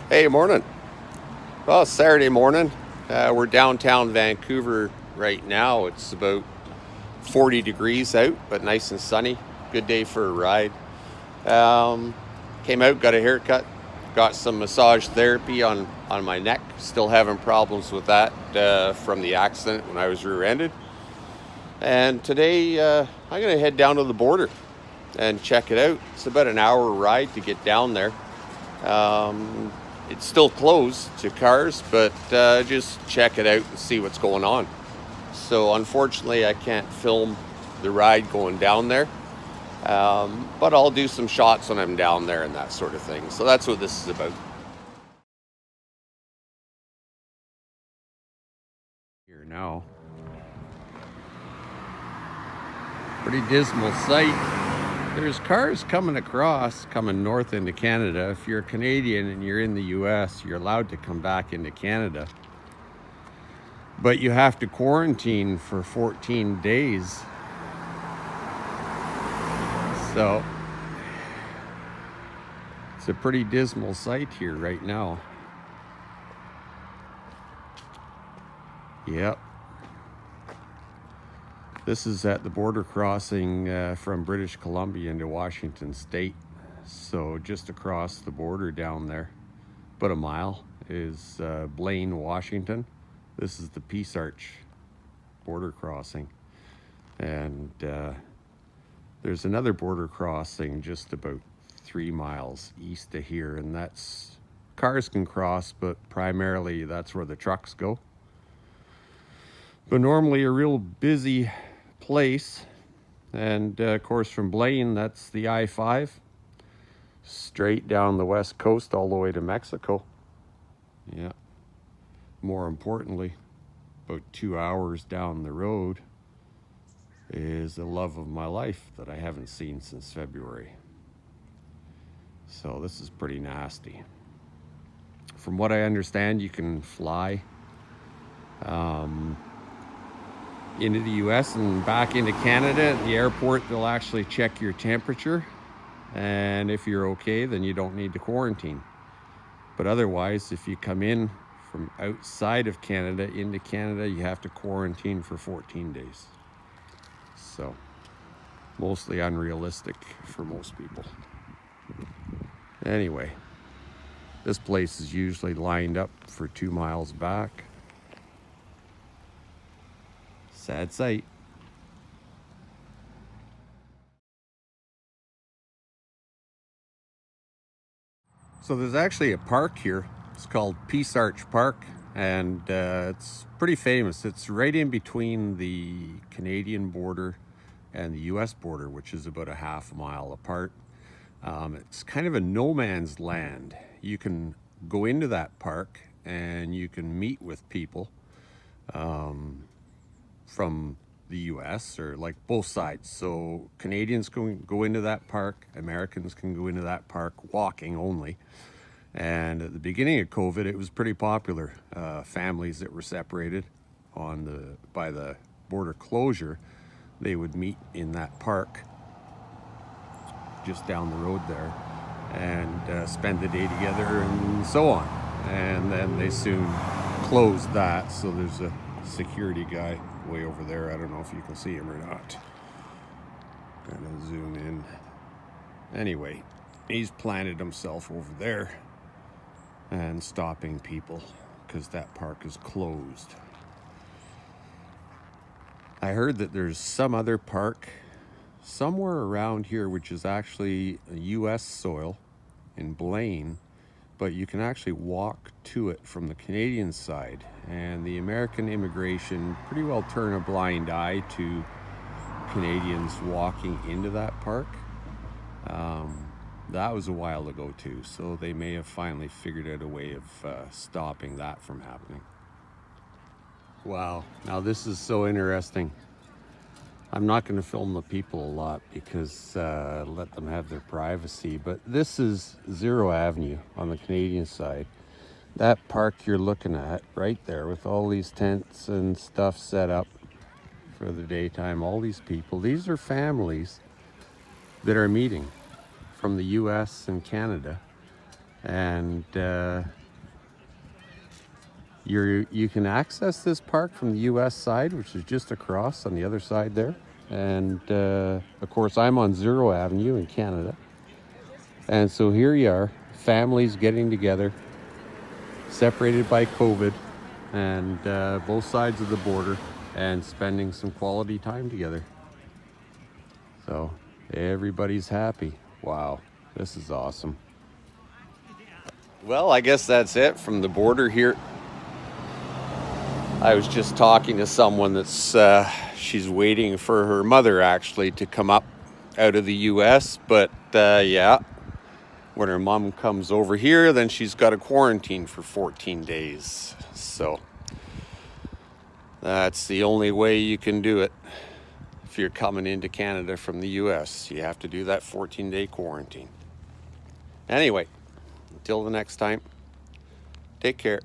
Hey, morning. Well, it's Saturday morning. We're downtown Vancouver right now. It's about 40 degrees out, but nice and sunny. Good day for a ride. Um, Came out, got a haircut, got some massage therapy on my neck. Still having problems with that from the accident when I was rear-ended. And today I'm going to head down to the border and check it out. It's about an hour ride to get down there. Um, it's still closed to cars, but just check it out and see what's going on. So unfortunately, I can't film the ride going down there, but I'll do some shots when I'm down there and that sort of thing. So that's what this is about. Here now, pretty dismal sight. There's cars coming across, coming north into Canada. If you're a Canadian and you're in the US, you're allowed to come back into Canada. But you have to quarantine for 14 days. So it's a pretty dismal sight here right now. Yep. This is at the border crossing from British Columbia into Washington State. So just across the border down there, about a mile, is Blaine, Washington. This is the Peace Arch border crossing. And there's another border crossing just about 3 miles east of here, and that's cars can cross, but primarily that's where the trucks go. But normally a real busy place. And of course, from Blaine, that's the I-5 straight down the west coast all the way to Mexico. Yeah. More importantly, about 2 hours down the road is the love of my life that I haven't seen since February. So this is pretty nasty. From what I understand, you can fly into the US and back into Canada. At the airport, they'll actually check your temperature. And if you're okay, then you don't need to quarantine. But otherwise, if you come in from outside of Canada into Canada, you have to quarantine for 14 days. So, mostly unrealistic for most people. Anyway, this place is usually lined up for 2 miles back. Sad sight. So there's actually a park here. It's called Peace Arch Park, and it's pretty famous. It's right in between the Canadian border and the US border, which is about a half mile apart. It's kind of a no man's land. You can go into that park and you can meet with people from the US, or like both sides. So Canadians can go into that park, Americans can go into that park walking only. And at the beginning of COVID, it was pretty popular. Families that were separated by the border closure, they would meet in that park just down the road there and spend the day together and so on. And then they soon closed that, so there's a security guy way over there. I don't know if you can see him or not. Gonna zoom in. Anyway, he's planted himself over there and stopping people because that park is closed. I heard that there's some other park somewhere around here which is actually a US soil in Blaine, but you can actually walk to it from the Canadian side, and the American immigration pretty well turn a blind eye to Canadians walking into that park. That was a while ago too, so they may have finally figured out a way of stopping that from happening. Wow, now this is so interesting. I'm not going to film the people a lot because let them have their privacy, but this is Zero Avenue on the Canadian side. That park you're looking at right there with all these tents and stuff set up for the daytime, all these people, these are families that are meeting from the US and Canada, And you can access this park from the US side, which is just across on the other side there. And of course, I'm on Zero Avenue in Canada. And so here you are, families getting together, separated by COVID, and both sides of the border, and spending some quality time together. So everybody's happy. Wow, this is awesome. Well, I guess that's it from the border here. I was just talking to someone that's she's waiting for her mother actually to come up out of the US, but yeah, when her mom comes over here, then she's got to quarantine for 14 days. So that's the only way you can do it. If you're coming into Canada from the US, you have to do that 14-day quarantine. Anyway, until the next time, take care.